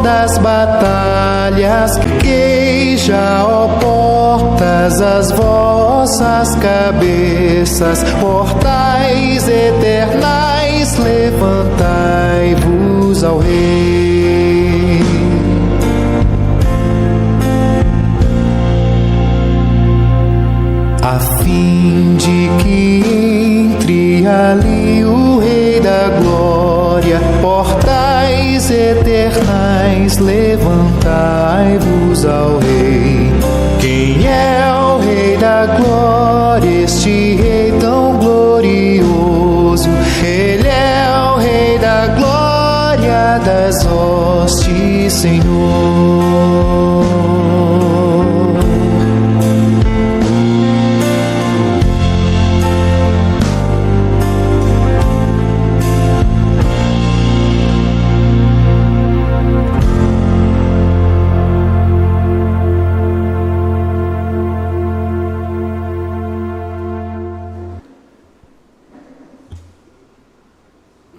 das batalhas, queija, ó portas, as vossas cabeças, portais eternais, levantai-vos ao Rei. A fim de que entre ali o Rei da Glória, portais eternais, levantai-vos ao Rei. Quem é o Rei da Glória, este Rei tão glorioso? Ele é o Rei da Glória, das hostes, Senhor.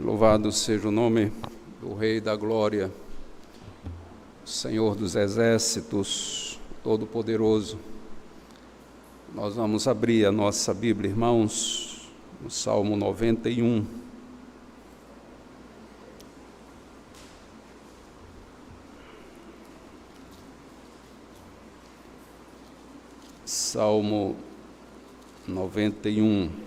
Louvado seja o nome do Rei da Glória, Senhor dos Exércitos, Todo-Poderoso. Nós vamos abrir a nossa Bíblia, irmãos, no Salmo 91. Salmo 91.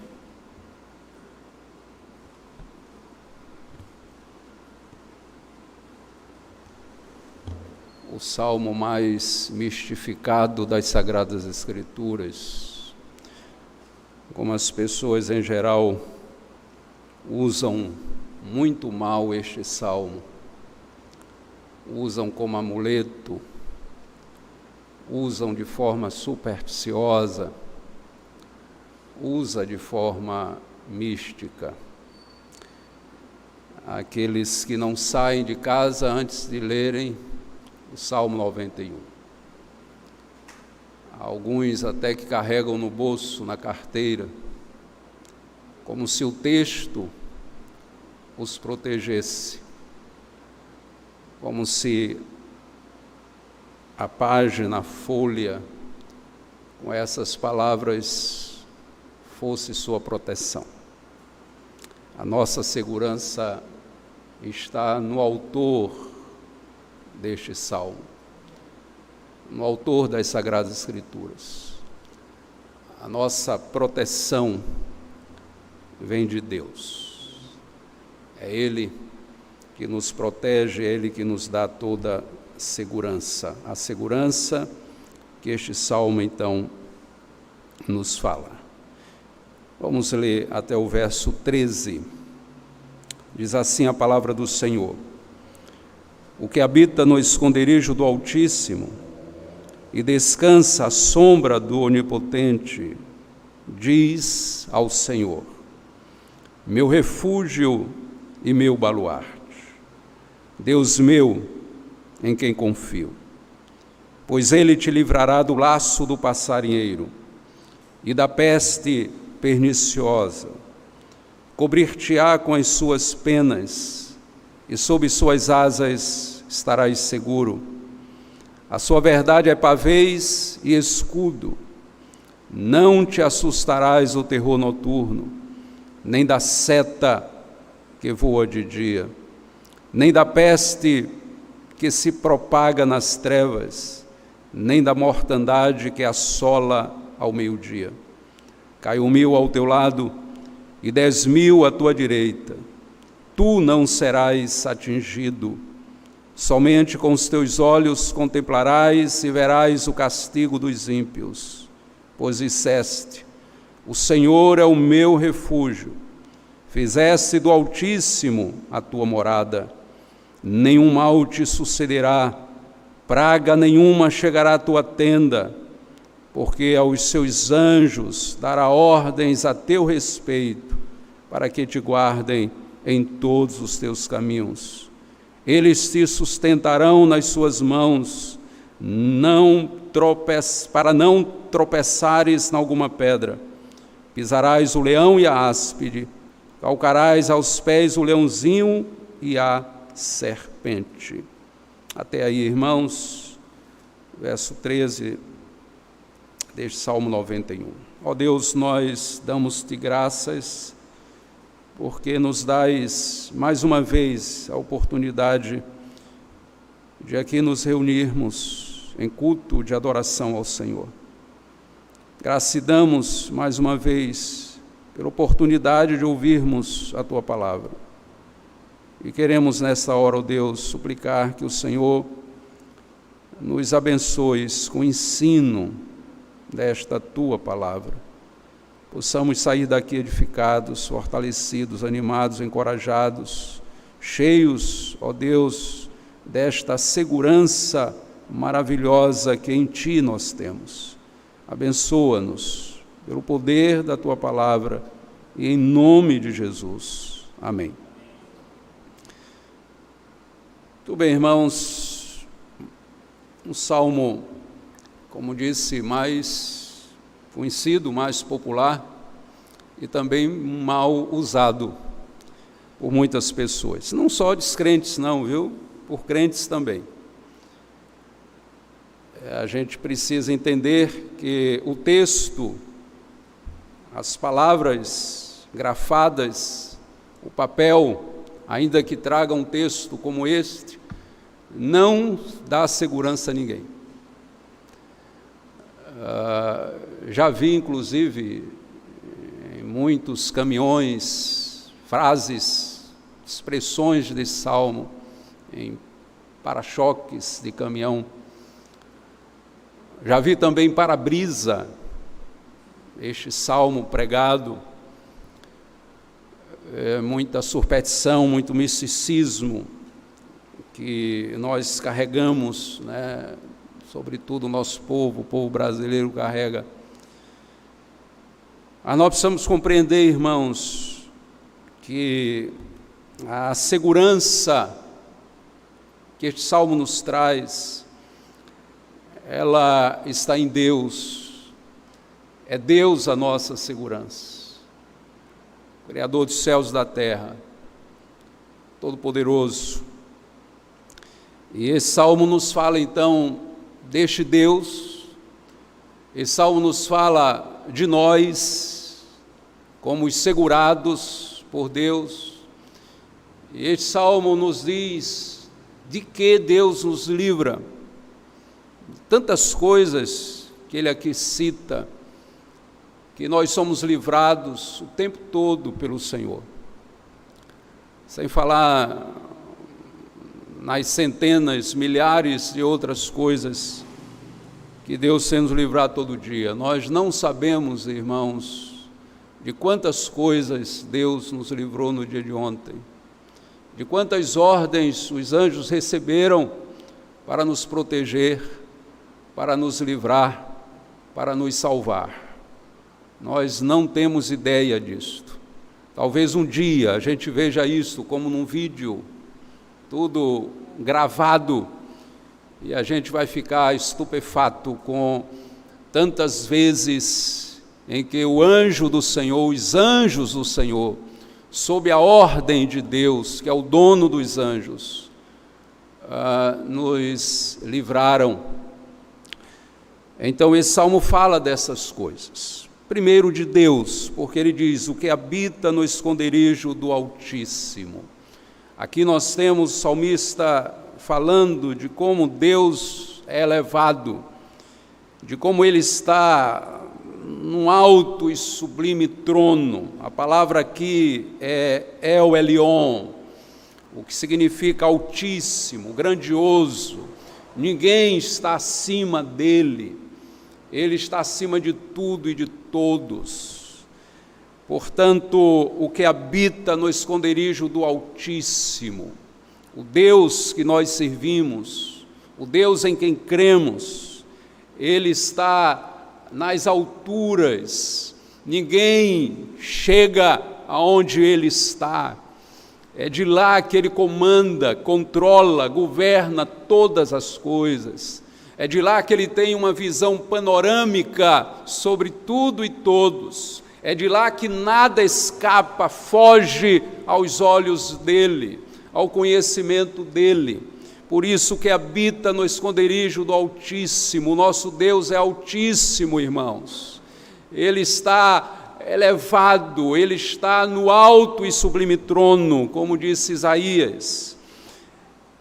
O salmo mais mistificado das Sagradas Escrituras. Como as pessoas em geral usam muito mal este salmo, usam como amuleto, usam de forma supersticiosa, usa de forma mística. Aqueles que não saem de casa antes de lerem o Salmo 91. Alguns até que carregam no bolso, na carteira, como se o texto os protegesse, como se a página, a folha, com essas palavras, fosse sua proteção. A nossa segurança está no autor deste salmo, no autor das Sagradas Escrituras. A nossa proteção vem de Deus. É Ele que nos protege, é Ele que nos dá toda segurança. A segurança que este salmo, então, nos fala. Vamos ler até o verso 13. Diz assim a palavra do Senhor: o que habita no esconderijo do Altíssimo e descansa à sombra do Onipotente, diz ao Senhor: meu refúgio e meu baluarte, Deus meu, em quem confio. Pois Ele te livrará do laço do passarinheiro e da peste perniciosa. Cobrir-te-á com as suas penas, e sob suas asas estarás seguro. A sua verdade é pavês e escudo. Não te assustarás o terror noturno, nem da seta que voa de dia, nem da peste que se propaga nas trevas, nem da mortandade que assola ao meio-dia. Caiu 1000 ao teu lado e 10.000 à tua direita, tu não serás atingido. Somente com os teus olhos contemplarás e verás o castigo dos ímpios, pois disseste: o Senhor é o meu refúgio, fizeste do Altíssimo a tua morada. Nenhum mal te sucederá, praga nenhuma chegará à tua tenda, porque aos seus anjos dará ordens a teu respeito, para que te guardem em todos os teus caminhos. Eles te sustentarão nas suas mãos, para não tropeçares em alguma pedra. Pisarás o leão e a áspide, calcarás aos pés o leãozinho e a serpente. Até aí, irmãos, verso 13 deste Salmo 91. Ó Deus, nós damos-te graças porque nos dais mais uma vez a oportunidade de aqui nos reunirmos em culto de adoração ao Senhor. Graças te damos mais uma vez pela oportunidade de ouvirmos a Tua palavra. E queremos nesta hora, ó Deus, suplicar que o Senhor nos abençoes com o ensino desta Tua palavra. Possamos sair daqui edificados, fortalecidos, animados, encorajados, cheios, ó Deus, desta segurança maravilhosa que em Ti nós temos. Abençoa-nos pelo poder da Tua palavra e em nome de Jesus. Amém. Muito bem, irmãos, um salmo, como disse, mais conhecido, mais popular e também mal usado por muitas pessoas. Não só descrentes não, viu? Por crentes também. A gente precisa entender que o texto, as palavras grafadas, o papel, ainda que traga um texto como este, não dá segurança a ninguém. Já vi, inclusive, em muitos caminhões, frases, expressões desse salmo, em para-choques de caminhão. Já vi também para-brisa, este salmo pregado, muita superstição, muito misticismo que nós carregamos, né? Sobretudo o nosso povo, o povo brasileiro carrega. Mas nós precisamos compreender, irmãos, que a segurança que este salmo nos traz, ela está em Deus. É Deus a nossa segurança. Criador dos céus e da terra, Todo-Poderoso. E esse salmo nos fala então deste Deus. Esse salmo nos fala de nós como os segurados por Deus. E este salmo nos diz de que Deus nos livra. Tantas coisas que ele aqui cita, que nós somos livrados o tempo todo pelo Senhor. Sem falar nas centenas, milhares de outras coisas que Deus tem nos livrado todo dia. Nós não sabemos, irmãos, de quantas coisas Deus nos livrou no dia de ontem, de quantas ordens os anjos receberam para nos proteger, para nos livrar, para nos salvar. Nós não temos ideia disto. Talvez um dia a gente veja isso como num vídeo, tudo gravado, e a gente vai ficar estupefato com tantas vezes em que o anjo do Senhor, os anjos do Senhor, sob a ordem de Deus, que é o dono dos anjos, nos livraram. Então esse salmo fala dessas coisas. Primeiro de Deus, porque ele diz, o que habita no esconderijo do Altíssimo. Aqui nós temos o salmista falando de como Deus é elevado, de como Ele está num alto e sublime trono. A palavra aqui é El Elyon, o que significa altíssimo, grandioso. Ninguém está acima dele, Ele está acima de tudo e de todos. Portanto, o que habita no esconderijo do Altíssimo, o Deus que nós servimos, o Deus em quem cremos, Ele está nas alturas, ninguém chega aonde Ele está. É de lá que Ele comanda, controla, governa todas as coisas. É de lá que Ele tem uma visão panorâmica sobre tudo e todos. É de lá que nada escapa, foge aos olhos dEle, ao conhecimento dEle. por isso que habita no esconderijo do Altíssimo. O nosso Deus é altíssimo, irmãos. Ele está elevado, Ele está no alto e sublime trono, como disse Isaías.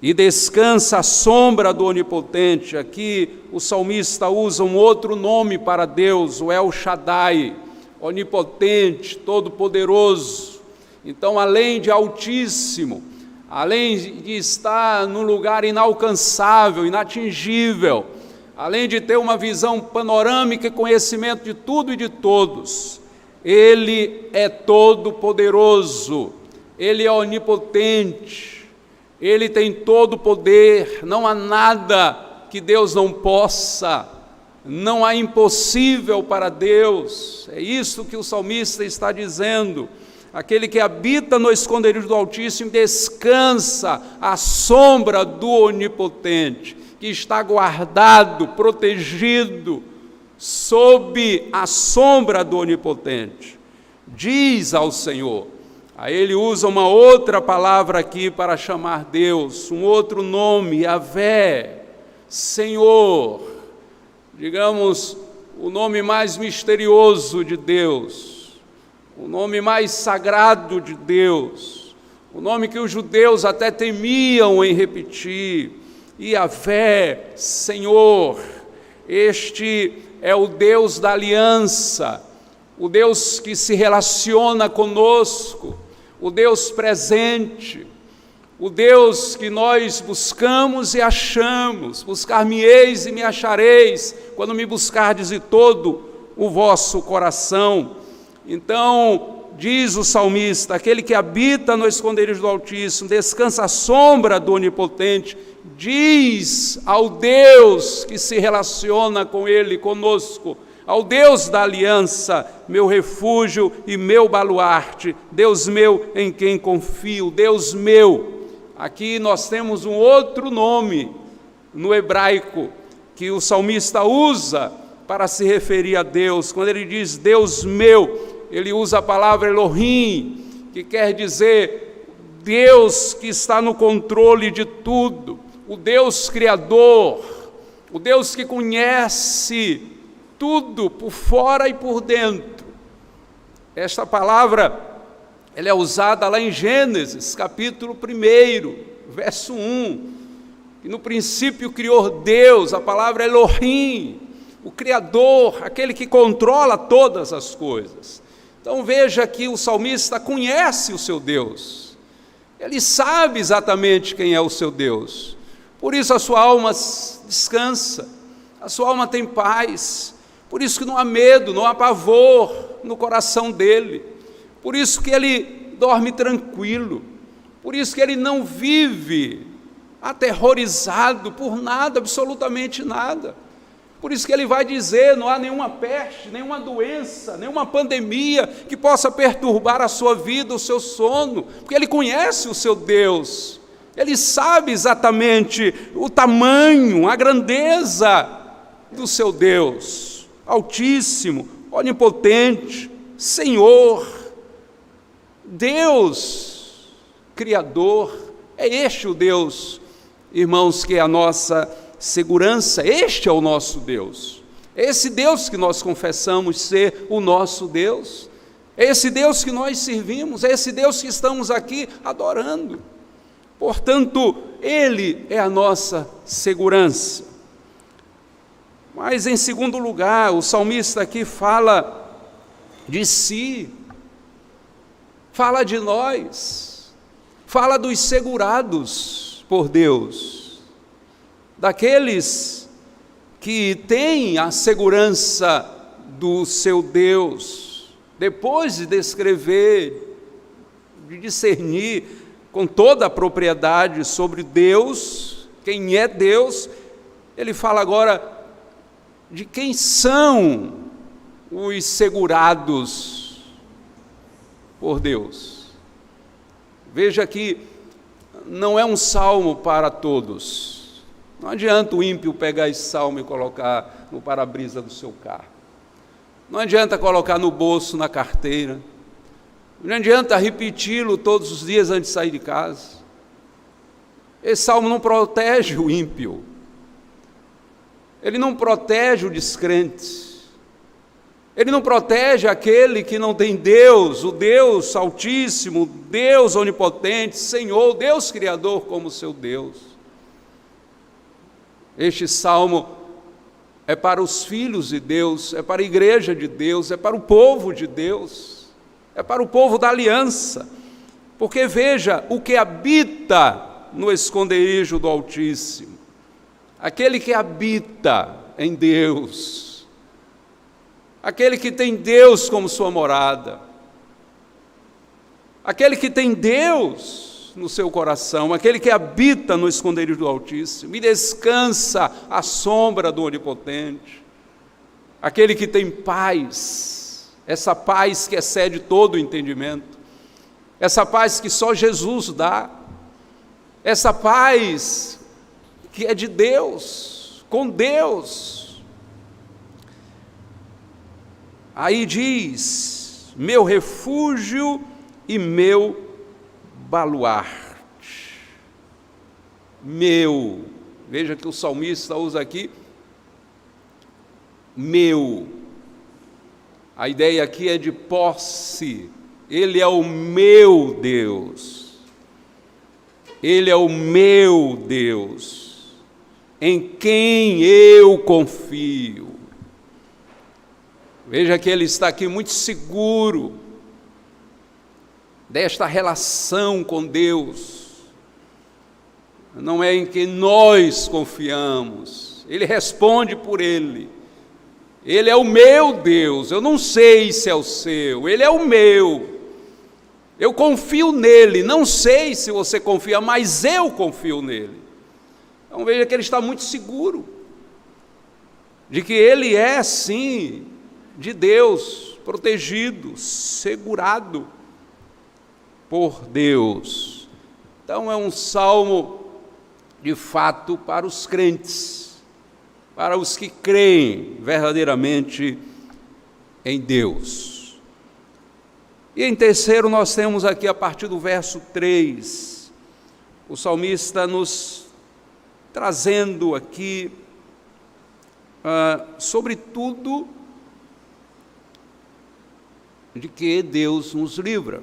E descansa à sombra do Onipotente. Aqui o salmista usa um outro nome para Deus, o El Shaddai, onipotente, todo-poderoso. Então, além de altíssimo, além de estar num lugar inalcançável, inatingível, além de ter uma visão panorâmica e conhecimento de tudo e de todos, Ele é todo-poderoso, Ele é onipotente, Ele tem todo o poder, não há nada que Deus não possa, não há impossível para Deus. É isso que o salmista está dizendo. Aquele que habita no esconderijo do Altíssimo descansa à sombra do Onipotente, que está guardado, protegido, sob a sombra do Onipotente. Diz ao Senhor. Aí ele usa uma outra palavra aqui para chamar Deus, um outro nome, Yahvé, Senhor. Digamos, o nome mais misterioso de Deus, o nome mais sagrado de Deus, o nome que os judeus até temiam em repetir, Yahvé, Senhor. Este é o Deus da aliança, o Deus que se relaciona conosco, o Deus presente, o Deus que nós buscamos e achamos. Buscar-me-eis e me achareis, quando me buscardes de todo o vosso coração. Então, diz o salmista, aquele que habita no esconderijo do Altíssimo, descansa à sombra do Onipotente, diz ao Deus que se relaciona com Ele, conosco, ao Deus da aliança, meu refúgio e meu baluarte, Deus meu em quem confio, Deus meu. Aqui nós temos um outro nome no hebraico que o salmista usa para se referir a Deus. Quando ele diz Deus meu, ele usa a palavra Elohim, que quer dizer Deus que está no controle de tudo, o Deus criador, o Deus que conhece tudo por fora e por dentro. Esta palavra, ela é usada lá em Gênesis, capítulo 1, verso 1, que no princípio criou Deus, a palavra Elohim, o Criador, aquele que controla todas as coisas. Então veja que o salmista conhece o seu Deus, ele sabe exatamente quem é o seu Deus, por isso a sua alma descansa, a sua alma tem paz, por isso que não há medo, não há pavor no coração dele, por isso que ele dorme tranquilo, por isso que ele não vive aterrorizado por nada, absolutamente nada. Por isso que ele vai dizer, não há nenhuma peste, nenhuma doença, nenhuma pandemia que possa perturbar a sua vida, o seu sono, porque ele conhece o seu Deus, ele sabe exatamente o tamanho, a grandeza do seu Deus, Altíssimo, Onipotente, Senhor, Deus, Criador. É este o Deus, irmãos, que é a nossa segurança. Este é o nosso Deus, é esse Deus que nós confessamos ser o nosso Deus, é esse Deus que nós servimos, é esse Deus que estamos aqui adorando. Portanto, Ele é a nossa segurança. Mas em segundo lugar, o salmista aqui fala de si, fala de nós, fala dos segurados por Deus, daqueles que têm a segurança do seu Deus. Depois de descrever, de discernir com toda a propriedade sobre Deus, quem é Deus, ele fala agora de quem são os segurados por Deus. Veja que não é um salmo para todos. Não adianta o ímpio pegar esse salmo e colocar no para-brisa do seu carro. Não adianta colocar no bolso, na carteira. Não adianta repeti-lo todos os dias antes de sair de casa. Esse salmo não protege o ímpio, ele não protege o descrente, ele não protege aquele que não tem Deus, o Deus Altíssimo, Deus Onipotente, Senhor, Deus Criador como seu Deus. Este salmo é para os filhos de Deus, é para a igreja de Deus, é para o povo de Deus, é para o povo da aliança, porque veja, o que habita no esconderijo do Altíssimo, aquele que habita em Deus, aquele que tem Deus como sua morada, aquele que tem Deus no seu coração, aquele que habita no esconderijo do Altíssimo e descansa à sombra do Onipotente, aquele que tem paz, essa paz que excede todo o entendimento, essa paz que só Jesus dá, essa paz que é de Deus, com Deus. Aí diz: meu refúgio e meu baluarte. Meu, veja que o salmista usa aqui meu. A ideia aqui é de posse. Ele é o meu Deus. Ele é o meu Deus, em quem eu confio. Veja que ele está aqui muito seguro desta relação com Deus. Não é em quem nós confiamos, ele responde por ele. Ele é o meu Deus, eu não sei se é o seu, ele é o meu. Eu confio nele, não sei se você confia, mas eu confio nele. Então veja que ele está muito seguro de que ele é, sim, de Deus, protegido, segurado por Deus. Então é um salmo, de fato, para os crentes, para os que creem verdadeiramente em Deus. E em terceiro, nós temos aqui, a partir do verso 3, o salmista nos trazendo aqui sobre tudo de que Deus nos livra,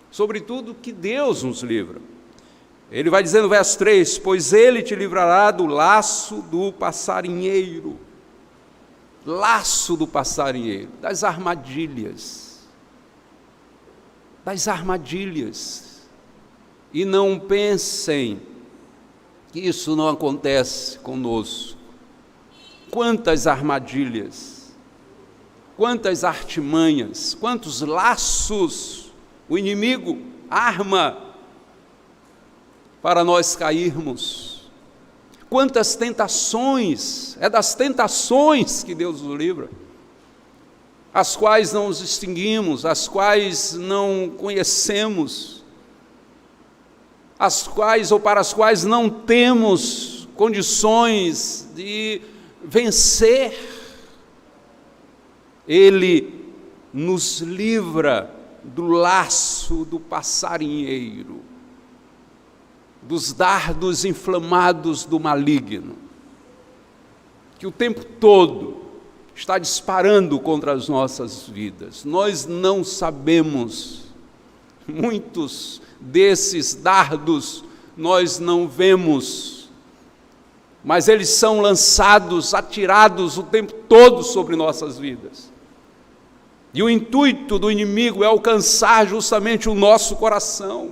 sobre tudo que Deus nos livra. Ele vai dizer no verso 3, pois ele te livrará do laço do passarinheiro, das armadilhas, e não pensem que isso não acontece conosco. Quantas armadilhas, quantas artimanhas, quantos laços o inimigo arma para nós cairmos, quantas tentações, é das tentações que Deus nos livra, as quais não nos extinguimos, as quais não conhecemos, as quais ou para as quais não temos condições de vencer. Ele nos livra do laço do passarinheiro, dos dardos inflamados do maligno, que o tempo todo está disparando contra as nossas vidas. Nós não sabemos, muitos desses dardos nós não vemos, mas eles são lançados, atirados o tempo todo sobre nossas vidas. E o intuito do inimigo é alcançar justamente o nosso coração,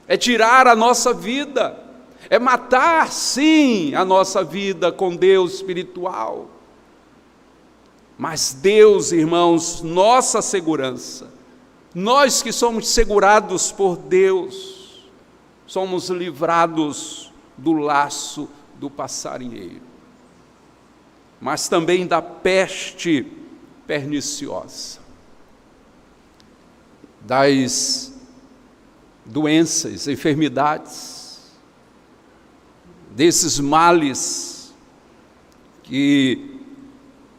é tirar a nossa vida, é matar, sim, a nossa vida com Deus espiritual. Mas Deus, irmãos, nossa segurança, nós que somos segurados por Deus, somos livrados do laço do passarinheiro, mas também da peste perniciosa, das doenças, enfermidades, desses males que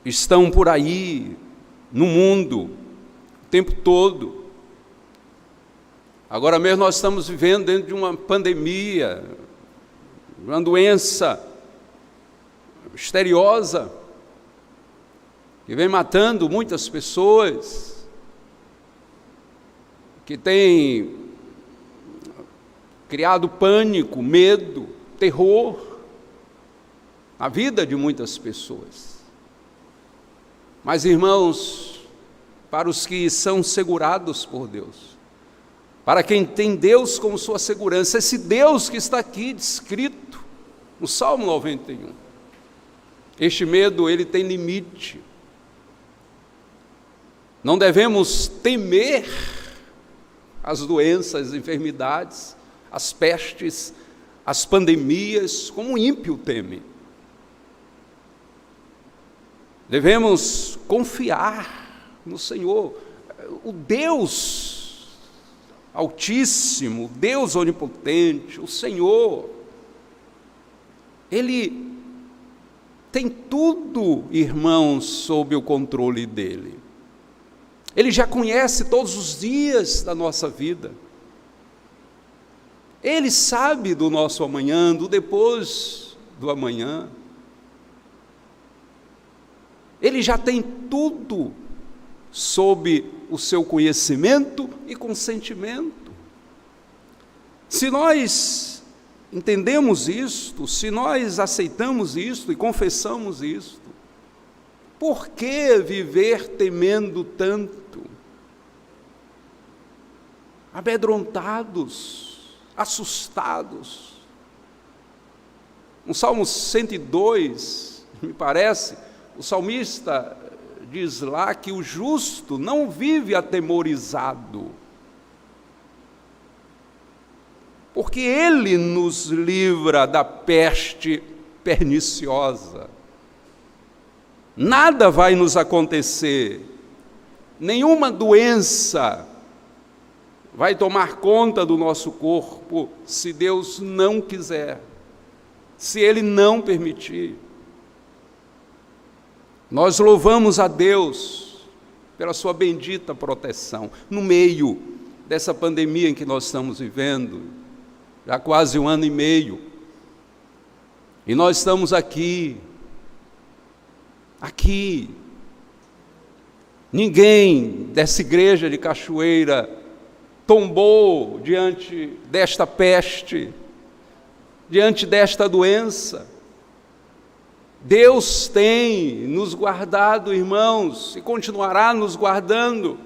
estão por aí no mundo o tempo todo. Agora mesmo nós estamos vivendo dentro de uma pandemia, uma doença misteriosa, que vem matando muitas pessoas, que tem criado pânico, medo, terror na vida de muitas pessoas. Mas, irmãos, para os que são segurados por Deus, para quem tem Deus como sua segurança, esse Deus que está aqui descrito no Salmo 91, este medo, ele tem limite. Não devemos temer as doenças, as enfermidades, as pestes, as pandemias, como o ímpio teme. Devemos confiar no Senhor, o Deus Altíssimo, o Deus Onipotente, o Senhor. Ele tem tudo, irmãos, sob o controle dele. Ele já conhece todos os dias da nossa vida. Ele sabe do nosso amanhã, do depois do amanhã. Ele já tem tudo sob o seu conhecimento e consentimento. Se nós entendemos isto, se nós aceitamos isto e confessamos isto, por que viver temendo tanto? Amedrontados, assustados. No Salmo 102, me parece, o salmista diz lá que o justo não vive atemorizado, porque ele nos livra da peste perniciosa. Nada vai nos acontecer, nenhuma doença vai tomar conta do nosso corpo, se Deus não quiser, se Ele não permitir. Nós louvamos a Deus pela sua bendita proteção, no meio dessa pandemia em que nós estamos vivendo, já quase 1 ano e meio, e nós estamos aqui, ninguém dessa igreja de Cachoeira tombou diante desta peste, diante desta doença. Deus tem nos guardado, irmãos, e continuará nos guardando,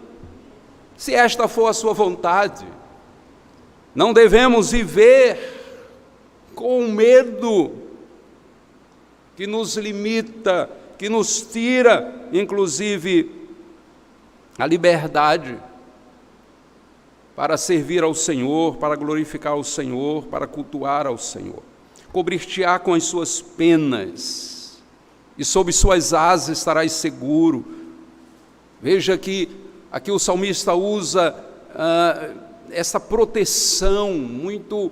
se esta for a sua vontade. Não devemos viver com medo que nos limita, que nos tira, inclusive, a liberdade para servir ao Senhor, para glorificar ao Senhor, para cultuar ao Senhor. Cobrir-te-á com as suas penas, e sob suas asas estarás seguro. Veja que aqui o salmista usa essa proteção muito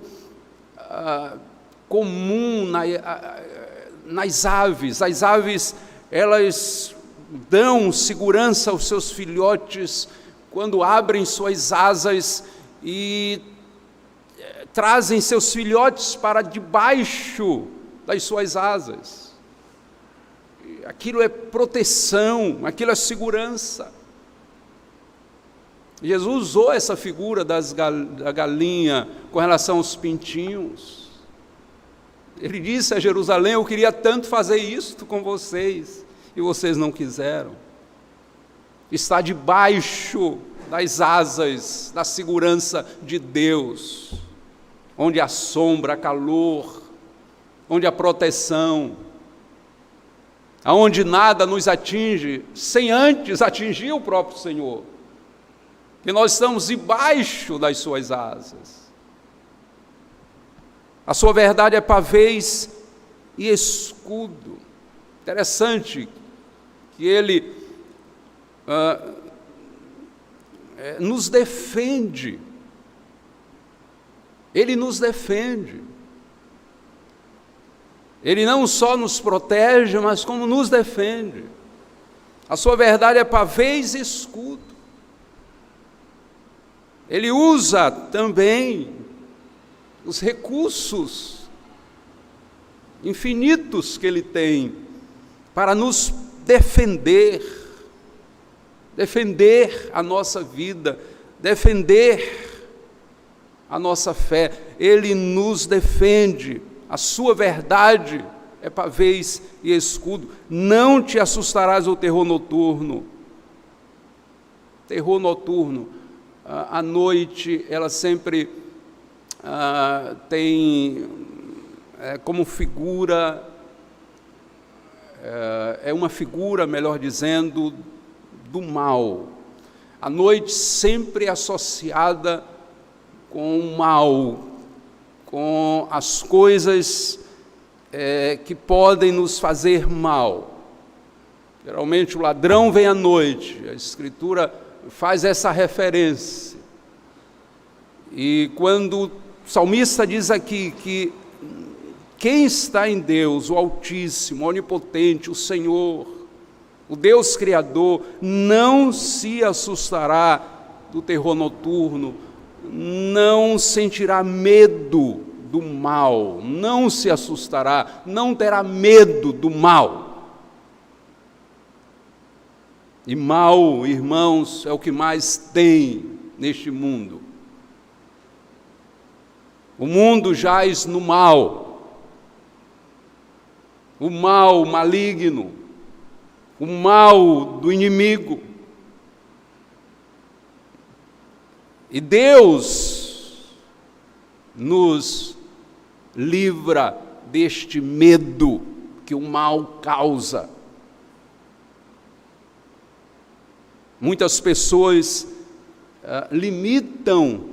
comum nas aves. As aves, elas dão segurança aos seus filhotes quando abrem suas asas e trazem seus filhotes para debaixo das suas asas. Aquilo é proteção, aquilo é segurança. Jesus usou essa figura da galinha com relação aos pintinhos. Ele disse a Jerusalém: eu queria tanto fazer isto com vocês, e vocês não quiseram. Está debaixo das asas da segurança de Deus, onde há sombra, calor, onde há proteção, aonde nada nos atinge sem antes atingir o próprio Senhor, que nós estamos debaixo das suas asas. A sua verdade é pavês e escudo. Interessante que ele nos defende. Ele nos defende. Ele não só nos protege, mas como nos defende. A sua verdade é pavês e escudo. Ele usa também os recursos infinitos que Ele tem para nos defender a nossa vida, defender a nossa fé. Ele nos defende, a sua verdade é pavês e escudo. Não te assustarás do terror noturno. Terror noturno. A noite, ela sempre tem como figura, é uma figura, melhor dizendo, do mal. A noite sempre é associada com o mal, com as coisas que podem nos fazer mal. Geralmente o ladrão vem à noite, a Escritura faz essa referência. E quando o salmista diz aqui que quem está em Deus, o Altíssimo, o Onipotente, o Senhor, o Deus Criador, não se assustará do terror noturno, não sentirá medo do mal, não se assustará, não terá medo do mal. E mal, irmãos, é o que mais tem neste mundo. O mundo jaz no mal, o mal maligno, o mal do inimigo. E Deus nos livra deste medo que o mal causa. Muitas pessoas limitam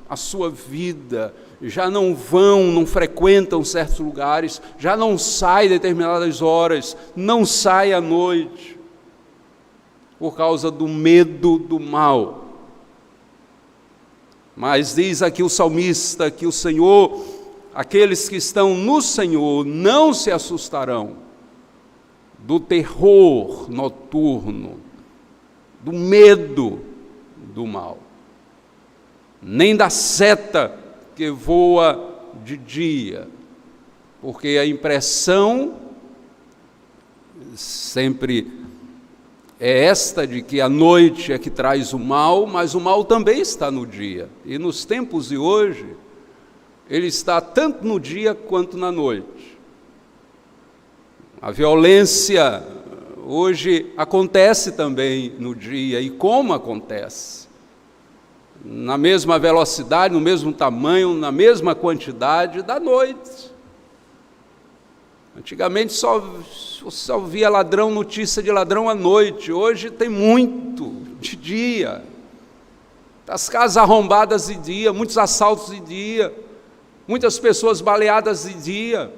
a sua vida, já não frequentam certos lugares, já não saem determinadas horas, não saem à noite, por causa do medo do mal. Mas diz aqui o salmista que o Senhor, aqueles que estão no Senhor, não se assustarão do terror noturno, do medo do mal, nem da seta que voa de dia, porque a impressão sempre é esta de que a noite é que traz o mal, mas o mal também está no dia. E nos tempos de hoje, ele está tanto no dia quanto na noite. A violência hoje acontece também no dia, e como acontece? Na mesma velocidade, no mesmo tamanho, na mesma quantidade da noite. Antigamente só via ladrão, notícia de ladrão à noite, hoje tem muito de dia. As casas arrombadas de dia, muitos assaltos de dia, muitas pessoas baleadas de dia.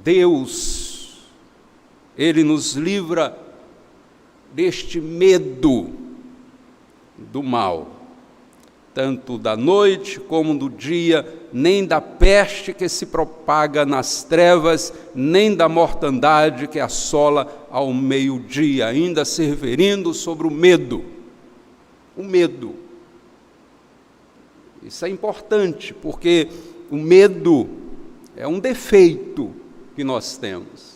Deus, Ele nos livra deste medo do mal, tanto da noite como do dia, nem da peste que se propaga nas trevas, nem da mortandade que assola ao meio-dia, ainda se referindo sobre o medo. O medo. Isso é importante, porque o medo é um defeito que nós temos.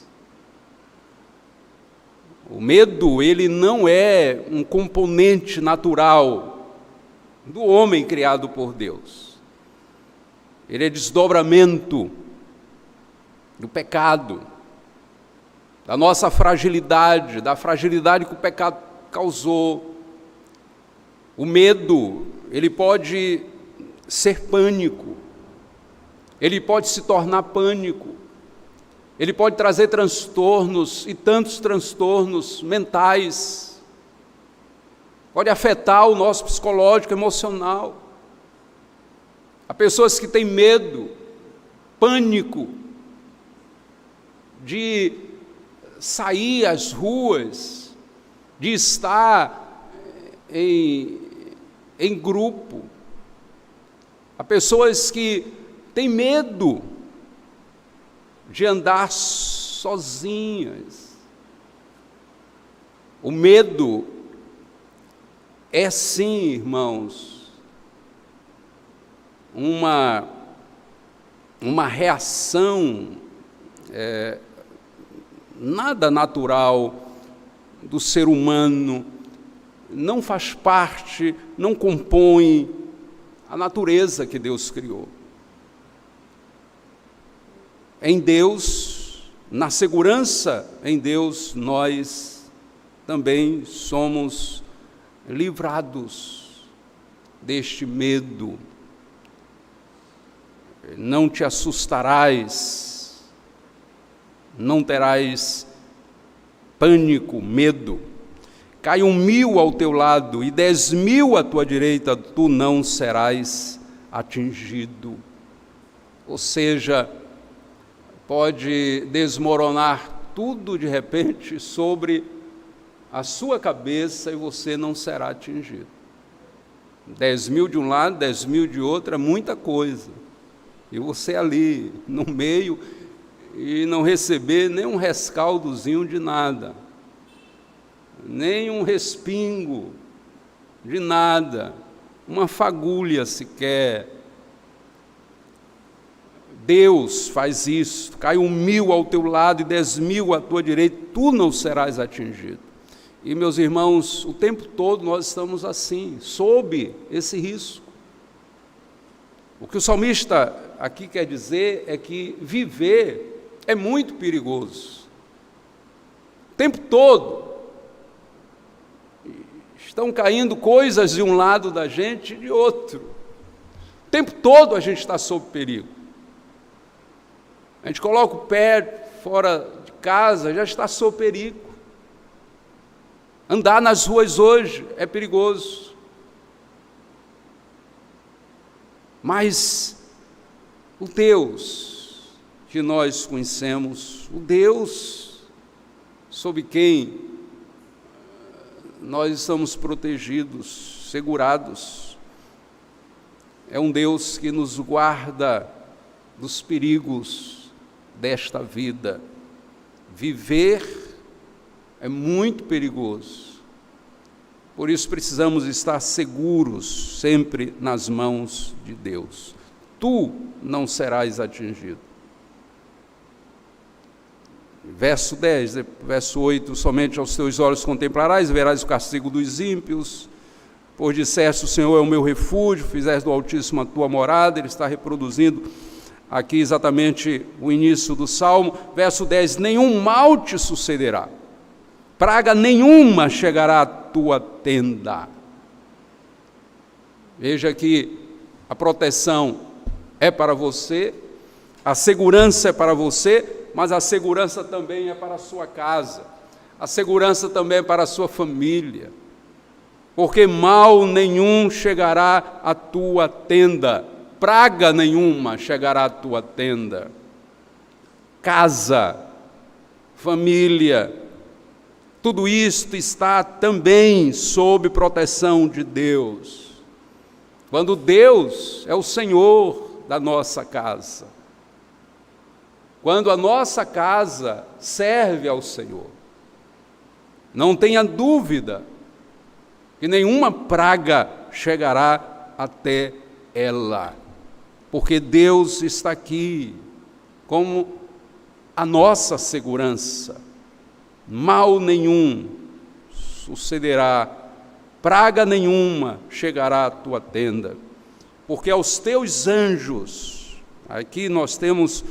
O medo, ele não é um componente natural do homem criado por Deus. Ele é desdobramento do pecado, da nossa fragilidade, da fragilidade que o pecado causou. O medo, ele pode ser pânico, ele pode se tornar pânico, ele pode trazer transtornos, e tantos transtornos mentais, pode afetar o nosso psicológico, emocional. Há pessoas que têm medo, pânico, de sair às ruas, de estar em grupo. Há pessoas que têm medo de andar sozinhas. O medo é sim, irmãos, uma reação nada natural do ser humano, não faz parte, não compõe a natureza que Deus criou. Em Deus, na segurança em Deus, nós também somos livrados deste medo. Não te assustarás, não terás pânico, medo. Cai 1.000 ao teu lado e 10.000 à tua direita, tu não serás atingido. Ou seja, pode desmoronar tudo de repente sobre a sua cabeça e você não será atingido. 10.000 de um lado, 10.000 de outro, é muita coisa. E você ali, no meio, e não receber nem um rescaldozinho de nada, nem um respingo de nada, uma fagulha sequer. Deus faz isso, cai 1.000 ao teu lado e 10.000 à tua direita, tu não serás atingido. E, meus irmãos, o tempo todo nós estamos assim, sob esse risco. O que o salmista aqui quer dizer é que viver é muito perigoso. O tempo todo estão caindo coisas de um lado da gente e de outro. O tempo todo a gente está sob perigo. A gente coloca o pé fora de casa, já está sob perigo. Andar nas ruas hoje é perigoso. Mas o Deus que nós conhecemos, o Deus sob quem nós estamos protegidos, segurados, é um Deus que nos guarda dos perigos desta vida. Viver é muito perigoso. Por isso precisamos estar seguros sempre nas mãos de Deus. Tu não serás atingido. Verso 10, verso 8, somente aos teus olhos contemplarás, verás o castigo dos ímpios, pois disseste, o Senhor é o meu refúgio, fizeste do Altíssimo a tua morada. Ele está reproduzindo aqui exatamente o início do Salmo. Verso 10, nenhum mal te sucederá, praga nenhuma chegará à tua tenda. Veja que a proteção é para você, a segurança é para você, mas a segurança também é para a sua casa, a segurança também é para a sua família, porque mal nenhum chegará à tua tenda, praga nenhuma chegará à tua tenda. Casa, família, tudo isto está também sob proteção de Deus. Quando Deus é o Senhor da nossa casa, quando a nossa casa serve ao Senhor, não tenha dúvida que nenhuma praga chegará até ela, porque Deus está aqui como a nossa segurança. Mal nenhum sucederá, praga nenhuma chegará à tua tenda, porque aos teus anjos, aqui nós temos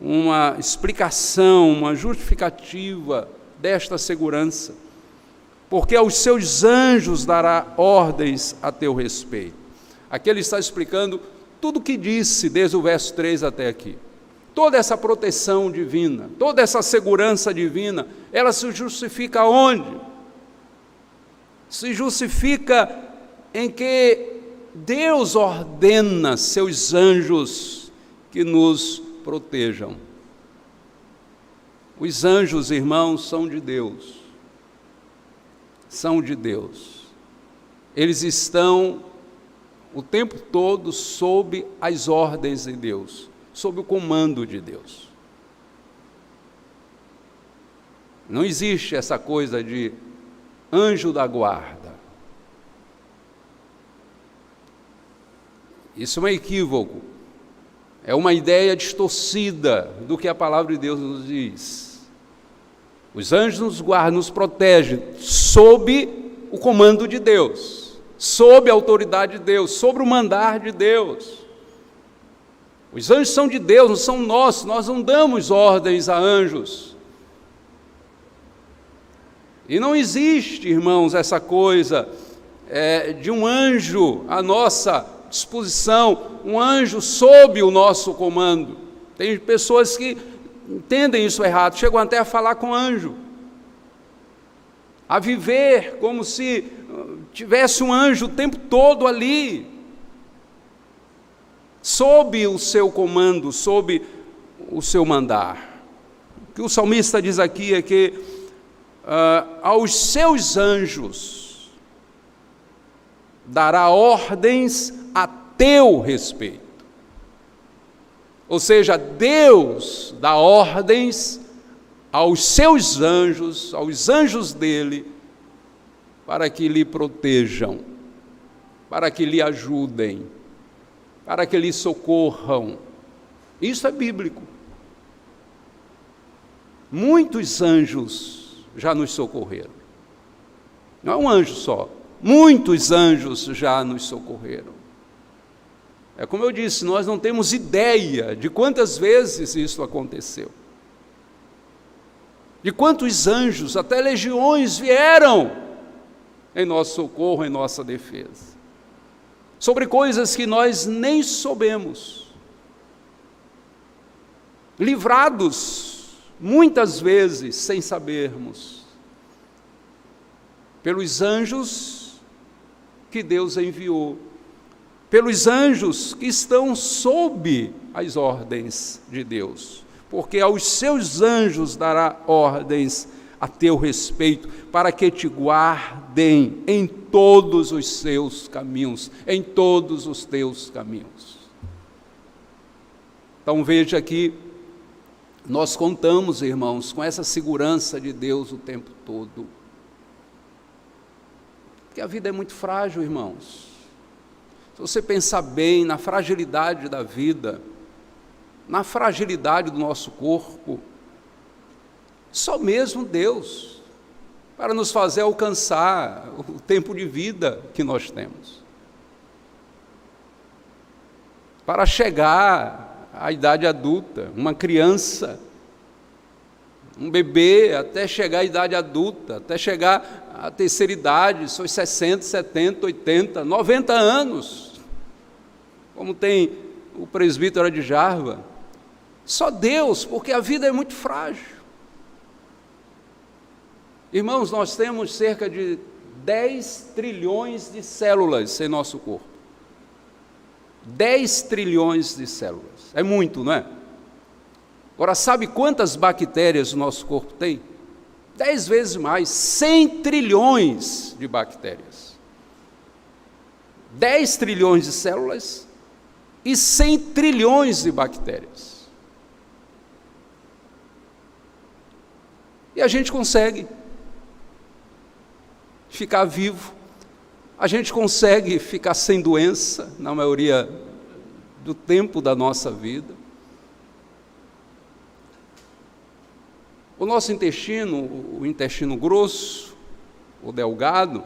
uma explicação, uma justificativa desta segurança, porque aos seus anjos dará ordens a teu respeito. Aqui ele está explicando tudo o que disse desde o verso 3 até aqui. Toda essa proteção divina, toda essa segurança divina, ela se justifica onde? Se justifica em que Deus ordena seus anjos que nos protejam. Os anjos, irmãos, são de Deus. São de Deus. Eles estão o tempo todo sob as ordens de Deus, sob o comando de Deus. Não existe essa coisa de anjo da guarda. Isso é um equívoco, é uma ideia distorcida do que a palavra de Deus nos diz. Os anjos nos guardam, nos protegem, sob o comando de Deus, sob a autoridade de Deus, sobre o mandar de Deus. Os anjos são de Deus, não são nossos, nós não damos ordens a anjos. E não existe, irmãos, essa coisa de um anjo à nossa disposição, um anjo sob o nosso comando. Tem pessoas que entendem isso errado, chegam até a falar com anjo, a viver como se tivesse um anjo o tempo todo ali, sob o seu comando, sob o seu mandar. O que o salmista diz aqui é que aos seus anjos dará ordens a teu respeito. Ou seja, Deus dá ordens aos seus anjos, aos anjos dele, para que lhe protejam, para que lhe ajudem, para que lhe socorram. Isso é bíblico. Muitos anjos já nos socorreram. Não é um anjo só, muitos anjos já nos socorreram. É como eu disse, nós não temos ideia de quantas vezes isso aconteceu. De quantos anjos, até legiões, vieram em nosso socorro, em nossa defesa. Sobre coisas que nós nem soubemos. Livrados, muitas vezes, sem sabermos, pelos anjos que Deus enviou, pelos anjos que estão sob as ordens de Deus, porque aos seus anjos dará ordens a teu respeito, para que te guardem em todos os seus caminhos, em todos os teus caminhos. Então veja que nós contamos, irmãos, com essa segurança de Deus o tempo todo. Porque a vida é muito frágil, irmãos. Se você pensar bem na fragilidade da vida, na fragilidade do nosso corpo, só mesmo Deus para nos fazer alcançar o tempo de vida que nós temos. Para chegar à idade adulta, uma criança, um bebê, até chegar à idade adulta, até chegar à terceira idade, seus 60, 70, 80, 90 anos, como tem o presbítero de Jarva. Só Deus, porque a vida é muito frágil. Irmãos, nós temos cerca de 10 trilhões de células em nosso corpo. 10 trilhões de células. É muito, não é? Agora, sabe quantas bactérias o nosso corpo tem? 10 vezes mais, 100 trilhões de bactérias. 10 trilhões de células e 100 trilhões de bactérias. E a gente consegue ficar vivo, a gente consegue ficar sem doença na maioria do tempo da nossa vida. O nosso intestino, o intestino grosso, o delgado,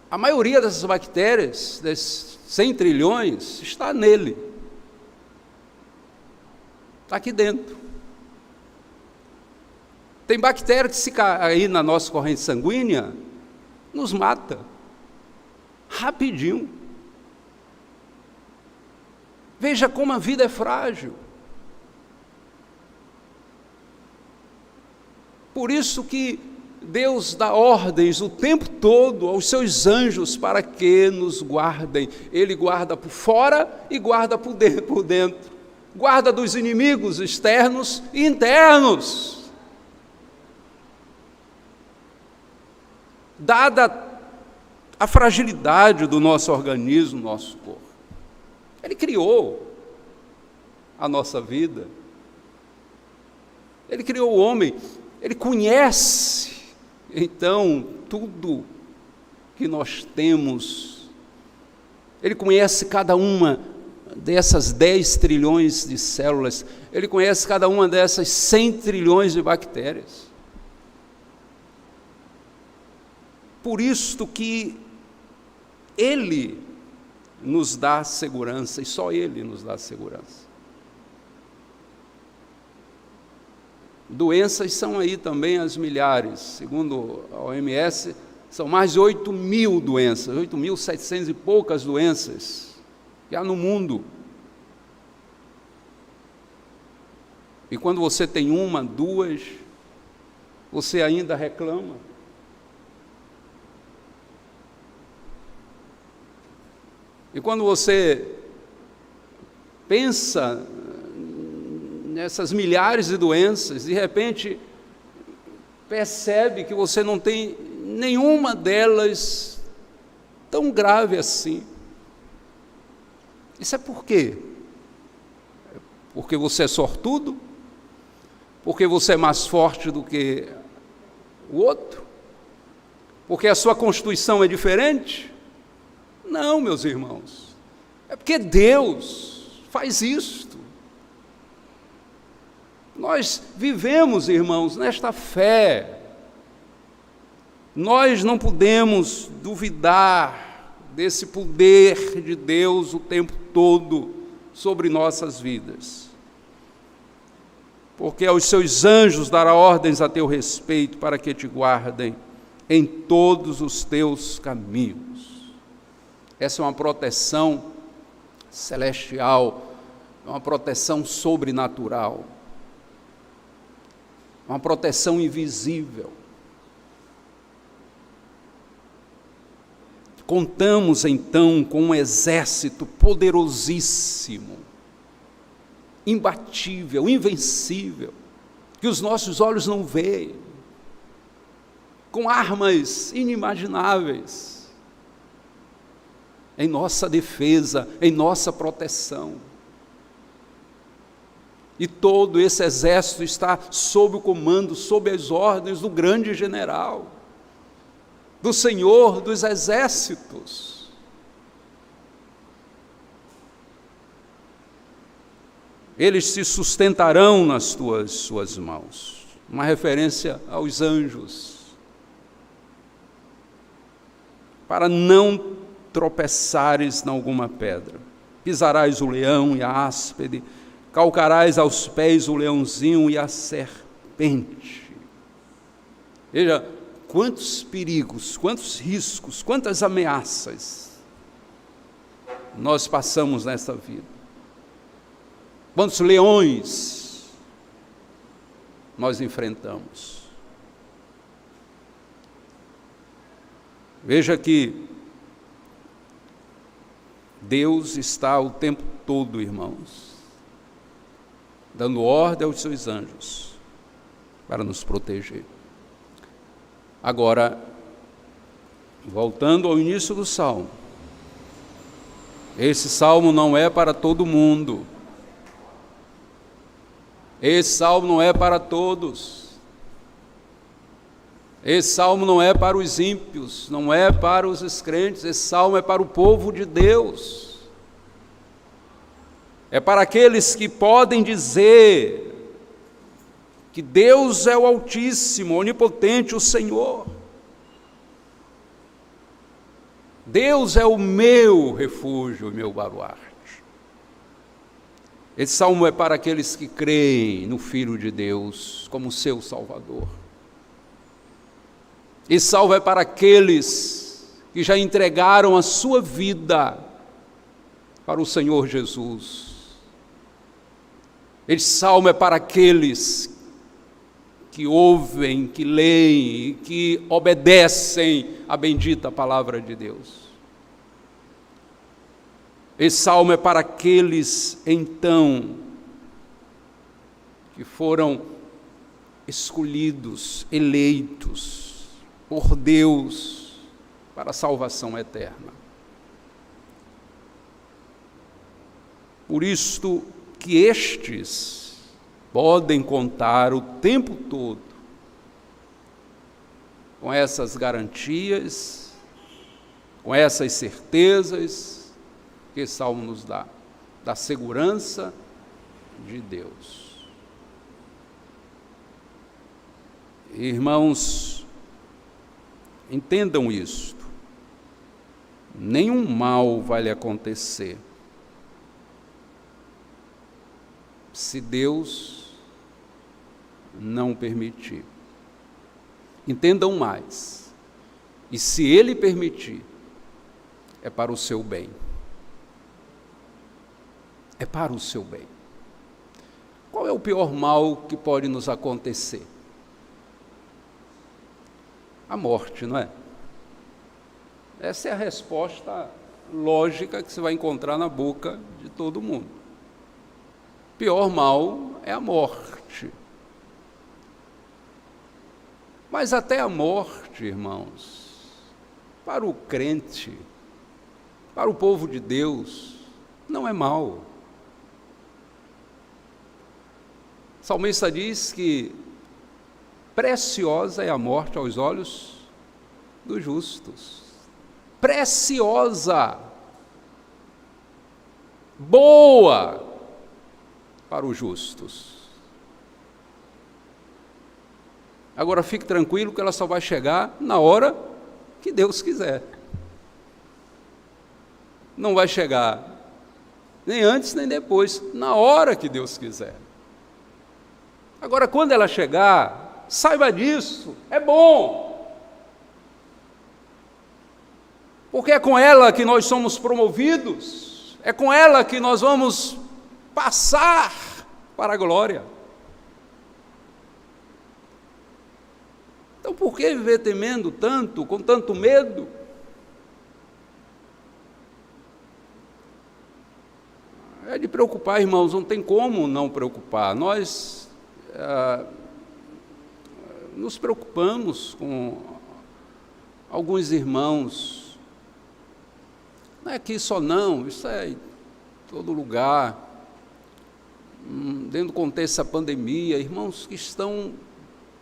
a maioria dessas bactérias, desses 100 trilhões, está nele. Está aqui dentro. Tem bactéria que, se cair na nossa corrente sanguínea, nos mata. Rapidinho. Veja como a vida é frágil. Por isso que Deus dá ordens o tempo todo aos seus anjos para que nos guardem. Ele guarda por fora e guarda por dentro. Guarda dos inimigos externos e internos. Dada a fragilidade do nosso organismo, nosso corpo. Ele criou a nossa vida. Ele criou o homem. Ele conhece, então, tudo que nós temos Ele conhece cada uma dessas 10 trilhões de células, Ele conhece cada uma dessas 100 trilhões de bactérias. Por isto que Ele nos dá segurança, e só Ele nos dá segurança. Doenças são aí também as milhares, segundo a OMS, são mais de 8.000 doenças, 8.700 e poucas doenças que há no mundo. E quando você tem uma, duas, você ainda reclama. E quando você pensa nessas milhares de doenças, de repente percebe que você não tem nenhuma delas tão grave assim. Isso é por quê? Porque você é sortudo? Porque você é mais forte do que o outro? Porque a sua constituição é diferente? Não, meus irmãos. É porque Deus faz isto. Nós vivemos, irmãos, nesta fé. Nós não podemos duvidar desse poder de Deus o tempo todo sobre nossas vidas. Porque aos seus anjos dará ordens a teu respeito para que te guardem em todos os teus caminhos. Essa é uma proteção celestial, uma proteção sobrenatural, uma proteção invisível. Contamos então com um exército poderosíssimo, imbatível, invencível, que os nossos olhos não veem, com armas inimagináveis, em nossa defesa, em nossa proteção. E todo esse exército está sob o comando, sob as ordens do grande general, do Senhor dos exércitos. Eles se sustentarão nas suas mãos. Uma referência aos anjos. Para não tropeçares em alguma pedra. Pisarás o leão e a áspide, calcarás aos pés o leãozinho e a serpente. Veja, quantos perigos, quantos riscos, quantas ameaças nós passamos nesta vida. Quantos leões nós enfrentamos. Veja que Deus está o tempo todo, irmãos, dando ordem aos seus anjos para nos proteger. Agora, voltando ao início do salmo, esse salmo não é para todo mundo, esse salmo não é para todos, esse salmo não é para os ímpios, não é para os descrentes, esse salmo é para o povo de Deus, é para aqueles que podem dizer que Deus é o Altíssimo, onipotente, o Senhor. Deus é o meu refúgio, o meu baluarte. Esse salmo é para aqueles que creem no Filho de Deus como seu Salvador. Esse salmo é para aqueles que já entregaram a sua vida para o Senhor Jesus. Esse salmo é para aqueles que ouvem, que leem, que obedecem à bendita palavra de Deus. Esse salmo é para aqueles, então, que foram escolhidos, eleitos por Deus para a salvação eterna. Por isto que estes podem contar o tempo todo com essas garantias, com essas certezas, que esse salmo nos dá, da segurança de Deus. Irmãos, entendam isto. Nenhum mal vai lhe acontecer se Deus não permitir. Entendam mais. E se Ele permitir, é para o seu bem. É para o seu bem. Qual é o pior mal que pode nos acontecer? A morte, não é? Essa é a resposta lógica que você vai encontrar na boca de todo mundo. O pior mal é a morte. Mas até a morte, irmãos, para o crente, para o povo de Deus, não é mal. O salmista diz que preciosa é a morte aos olhos dos justos. Preciosa, boa para os justos. Agora fique tranquilo que ela só vai chegar na hora que Deus quiser. Não vai chegar nem antes nem depois, na hora que Deus quiser. Agora, quando ela chegar, saiba disso, é bom. Porque é com ela que nós somos promovidos, é com ela que nós vamos passar para a glória. Então, por que viver temendo tanto, com tanto medo? É de preocupar, irmãos, não tem como não preocupar. Nós nos preocupamos com alguns irmãos. Não é aqui só não, isso é em todo lugar. Dentro do contexto da pandemia, irmãos que estão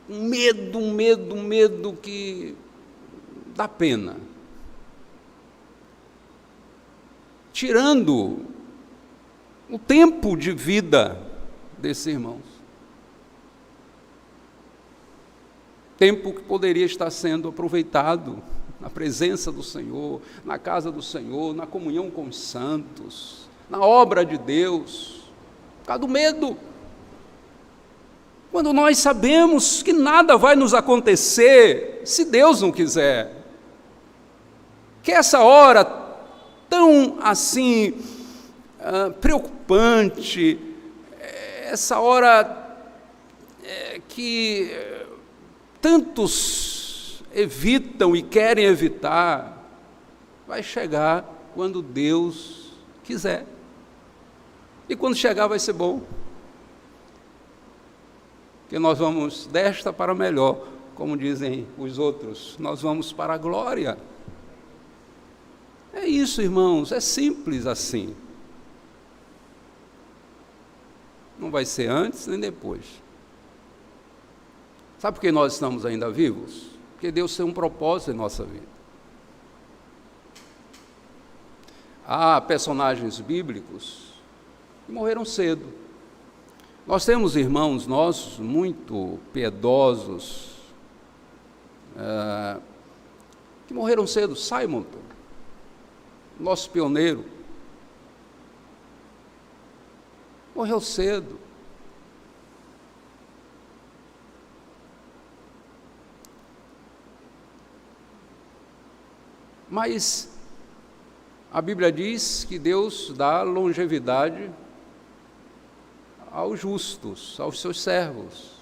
com medo que dá pena. Tirando o tempo de vida desses irmãos. Tempo que poderia estar sendo aproveitado na presença do Senhor, na casa do Senhor, na comunhão com os santos, na obra de Deus, por causa do medo. Quando nós sabemos que nada vai nos acontecer se Deus não quiser, que essa hora tão assim preocupante, essa hora que tantos evitam e querem evitar, vai chegar quando Deus quiser. E quando chegar vai ser bom. Porque nós vamos desta para melhor, como dizem os outros, nós vamos para a glória. É isso, irmãos, é simples assim. Não vai ser antes nem depois. Sabe por que nós estamos ainda vivos? Porque Deus tem um propósito em nossa vida. Há personagens bíblicos que morreram cedo. Nós temos irmãos nossos muito piedosos, que morreram cedo. Simon, nosso pioneiro, morreu cedo. Mas a Bíblia diz que Deus dá longevidade aos justos, aos seus servos.